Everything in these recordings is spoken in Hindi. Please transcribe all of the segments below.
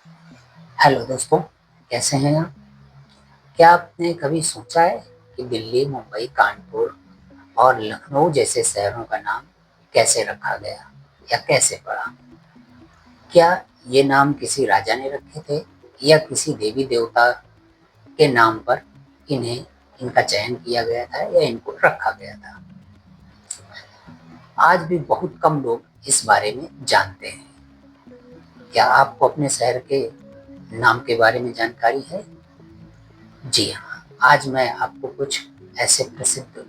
हेलो दोस्तों, कैसे हैं आप? क्या आपने कभी सोचा है कि दिल्ली, मुंबई, कानपुर और लखनऊ जैसे शहरों का नाम कैसे रखा गया या कैसे पड़ा? क्या ये नाम किसी राजा ने रखे थे या किसी देवी देवता के नाम पर इन्हें इनका चयन किया गया था या इनको रखा गया था? आज भी बहुत कम लोग इस बारे में जानते हैं। क्या आपको अपने शहर के नाम के बारे में जानकारी है? जी हाँ, आज मैं आपको कुछ ऐसे प्रसिद्ध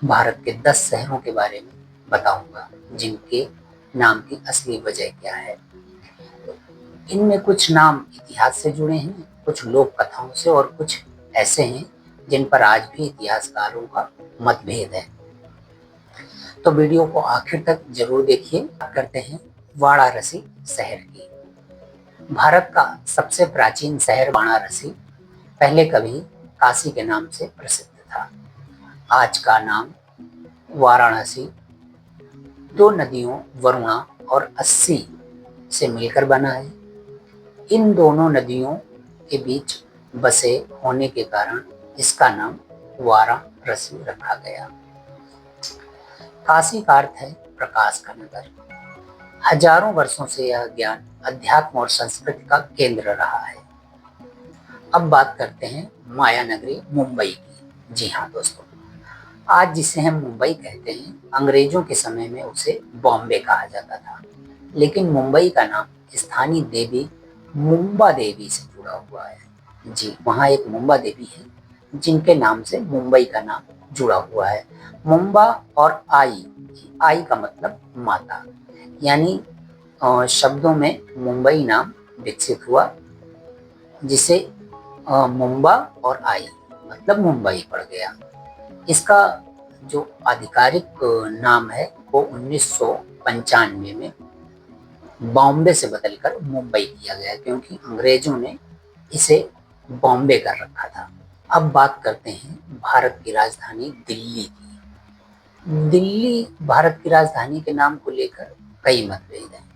भारत के 10 शहरों के बारे में बताऊंगा जिनके नाम की असली वजह क्या है। इनमें कुछ नाम इतिहास से जुड़े हैं, कुछ लोक कथाओं से और कुछ ऐसे हैं जिन पर आज भी इतिहासकारों का मतभेद है। तो वीडियो को आखिर तक जरूर देखिए। बात करते हैं वाराणसी शहर की। भारत का सबसे प्राचीन शहर वाराणसी पहले कभी काशी के नाम से प्रसिद्ध था। आज का नाम वाराणसी दो नदियों वरुणा और अस्सी से मिलकर बना है। इन दोनों नदियों के बीच बसे होने के कारण इसका नाम वाराणसी रखा गया। काशी का अर्थ है प्रकाश का नगर। हजारों वर्षों से यह ज्ञान, अध्यात्म और संस्कृति का केंद्र रहा है। अब बात करते हैं माया नगरी मुंबई की। जी हाँ दोस्तों, आज जिसे हम मुंबई कहते हैं, अंग्रेजों के समय में उसे बॉम्बे कहा जाता था। लेकिन मुंबई का नाम स्थानीय देवी मुंबा देवी से जुड़ा हुआ है। जी, वहाँ एक मुंबा देवी है जिनके नाम से मुंबई का नाम जुड़ा हुआ है। मुंबा और आई, आई का मतलब माता, यानी शब्दों में मुंबई नाम विकसित हुआ, जिसे मुंबा और आई मतलब मुंबई पड़ गया। इसका जो आधिकारिक नाम है वो 1995 में बॉम्बे से बदलकर मुंबई किया गया, क्योंकि अंग्रेजों ने इसे बॉम्बे कर रखा था। अब बात करते हैं भारत की राजधानी दिल्ली की। दिल्ली भारत की राजधानी के नाम को लेकर कई मतभेद हैं।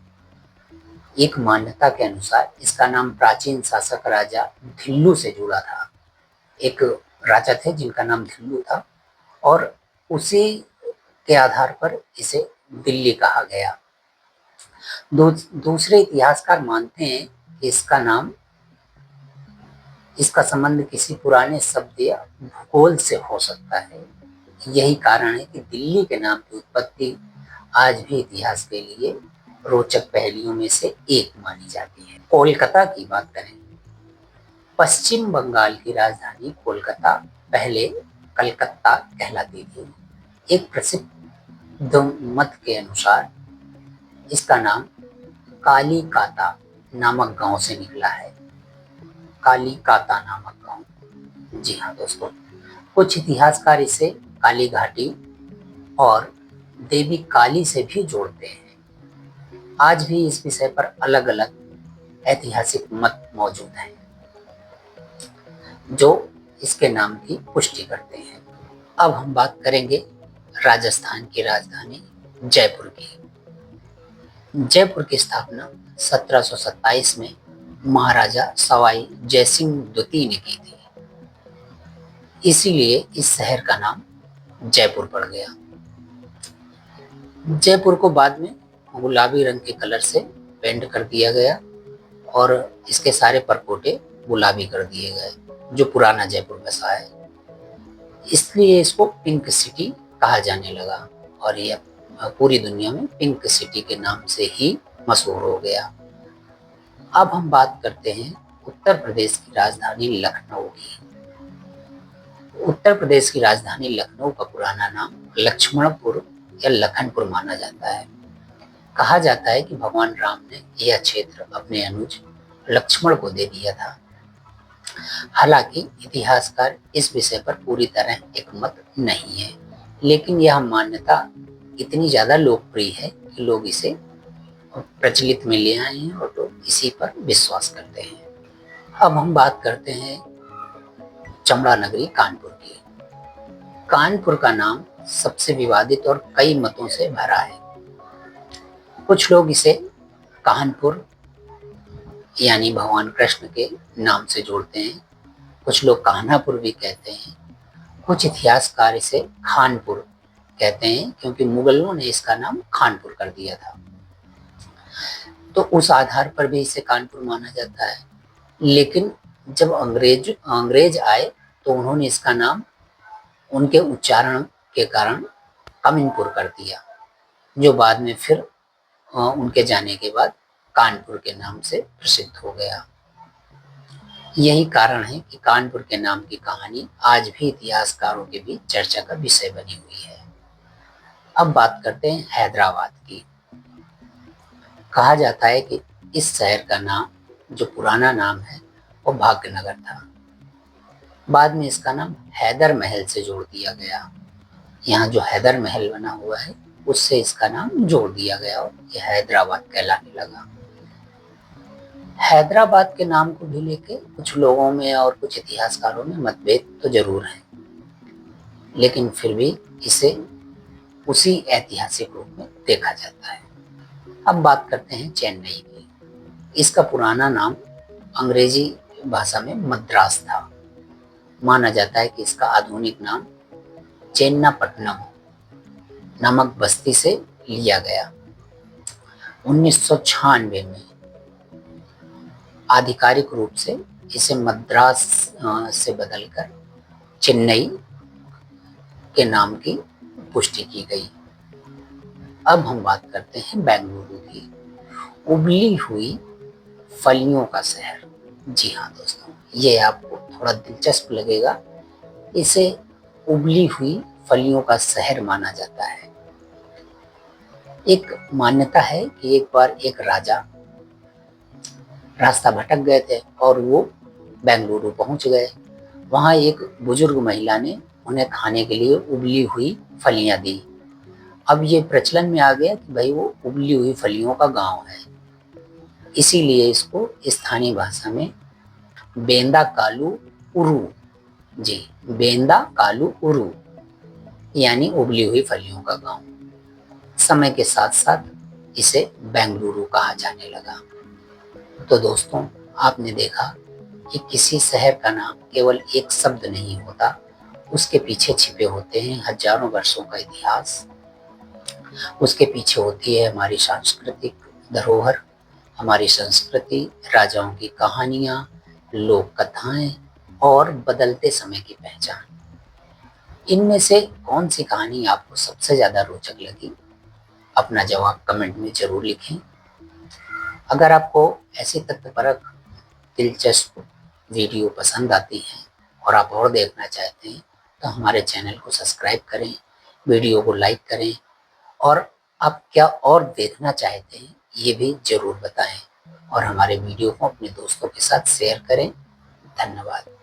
एक मान्यता के अनुसार इसका नाम प्राचीन शासक राजा धिल्लू से जुड़ा था। एक राजा थे जिनका नाम धिल्लू था और उसी के आधार पर इसे दिल्ली कहा गया। दूसरे इतिहासकार मानते हैं कि इसका संबंध किसी पुराने शब्द या भूगोल से हो सकता है। यही कारण है कि दिल्ली के नाम की उत्पत्ति आज भी इतिहास के लिए रोचक पहेलियों में से एक मानी जाती है। कोलकाता की बात करें, पश्चिम बंगाल की राजधानी कोलकाता पहले कलकत्ता कहलाती थी। एक प्रसिद्ध मत के अनुसार इसका नाम कालीकाता नामक गांव से निकला है। कालीकाता नामक गांव। जी हाँ दोस्तों, कुछ इतिहासकार इसे काली घाटी और देवी काली से भी जोड़ते हैं। आज भी इस विषय पर अलग अलग ऐतिहासिक मत मौजूद हैं जो इसके नाम की पुष्टि करते हैं। अब हम बात करेंगे राजस्थान की राजधानी जयपुर की। जयपुर की स्थापना 1727 में महाराजा सवाई जयसिंह द्वितीय ने की थी। इसीलिए इस शहर का नाम जयपुर पड़ गया। जयपुर को बाद में गुलाबी रंग के कलर से पेंट कर दिया गया और इसके सारे परकोटे गुलाबी कर दिए गए, जो पुराना जयपुर बसा है। इसलिए इसको पिंक सिटी कहा जाने लगा और यह पूरी दुनिया में पिंक सिटी के नाम से ही मशहूर हो गया। अब हम बात करते हैं उत्तर प्रदेश की राजधानी लखनऊ की। उत्तर प्रदेश की राजधानी लखनऊ का पुराना नाम लक्ष्मणपुर या लखनपुर माना जाता है। कहा जाता है कि भगवान राम ने यह क्षेत्र अपने अनुज लक्ष्मण को दे दिया था। हालांकि इतिहासकार इस विषय पर पूरी तरह एकमत नहीं है, लेकिन यह मान्यता इतनी ज्यादा लोकप्रिय है कि लोग इसे प्रचलित में ले आए हैं और लोग इसी पर विश्वास करते हैं। अब हम बात करते हैं चमड़ा नगरी कानपुर की। कानपुर का नाम सबसे विवादित और कई मतों से भरा है। कुछ लोग इसे कानपुर यानी भगवान कृष्ण के नाम से जोड़ते हैं। कुछ लोग कान्हापुर भी कहते हैं। कुछ इतिहासकार इसे खानपुर कहते हैं क्योंकि मुगलों ने इसका नाम खानपुर कर दिया था, तो उस आधार पर भी इसे कानपुर माना जाता है। लेकिन जब अंग्रेज आए तो उन्होंने इसका नाम उनके उच्चारण के कारण कमिनपुर कर दिया, जो बाद में फिर उनके जाने के बाद कानपुर के नाम से प्रसिद्ध हो गया। यही कारण है कि कानपुर के नाम की कहानी आज भी इतिहासकारों के बीच चर्चा का विषय बनी हुई है। अब बात करते हैं हैदराबाद की। कहा जाता है कि इस शहर का नाम, जो पुराना नाम है, वो भाग्यनगर था। बाद में इसका नाम हैदर महल से जोड़ दिया गया। यहाँ जो हैदर महल बना हुआ है उससे इसका नाम जोड़ दिया गया और ये हैदराबाद कहलाने लगा। हैदराबाद के नाम को भी लेके कुछ लोगों में और कुछ इतिहासकारों में मतभेद तो जरूर है, लेकिन फिर भी इसे उसी ऐतिहासिक रूप में देखा जाता है। अब बात करते हैं चेन्नई की। इसका पुराना नाम अंग्रेजी भाषा में मद्रास था। माना जाता है कि इसका आधुनिक नाम चेन्नापट्टनम नामक बस्ती से लिया गया। 1996 में आधिकारिक रूप से इसे मद्रास से बदलकर चेन्नई के नाम की पुष्टि की गई। अब हम बात करते हैं बेंगलुरु की। उबली हुई फलियों का शहर। जी हाँ दोस्तों, ये आपको थोड़ा दिलचस्प लगेगा। इसे उबली हुई फलियों का शहर माना जाता है। एक मान्यता है कि एक बार एक राजा रास्ता भटक गए थे और वो बेंगलुरु पहुंच गए। वहां एक बुजुर्ग महिला ने उन्हें खाने के लिए उबली हुई फलियां दी। अब ये प्रचलन में आ गया कि भाई वो उबली हुई फलियों का गांव है, इसीलिए इसको स्थानीय भाषा में बेंदा कालू उरू, जी, बेंदा कालू उरू यानी उबली हुई फलियों का गांव। समय के साथ साथ इसे बेंगलुरु कहा जाने लगा। तो दोस्तों, आपने देखा कि किसी शहर का नाम केवल एक शब्द नहीं होता, उसके पीछे छिपे होते हैं हजारों वर्षों का इतिहास। उसके पीछे होती है हमारी सांस्कृतिक धरोहर, हमारी संस्कृति, राजाओं की कहानियां, लोक कथाएं और बदलते समय की पहचान। इनमें से कौन सी कहानी आपको सबसे ज्यादा रोचक लगी? अपना जवाब कमेंट में जरूर लिखें। अगर आपको ऐसी तथ्यपरक दिलचस्प वीडियो पसंद आती है और आप और देखना चाहते हैं तो हमारे चैनल को सब्सक्राइब करें, वीडियो को लाइक करें और आप क्या और देखना चाहते हैं ये भी जरूर बताएं और हमारे वीडियो को अपने दोस्तों के साथ शेयर करें। धन्यवाद।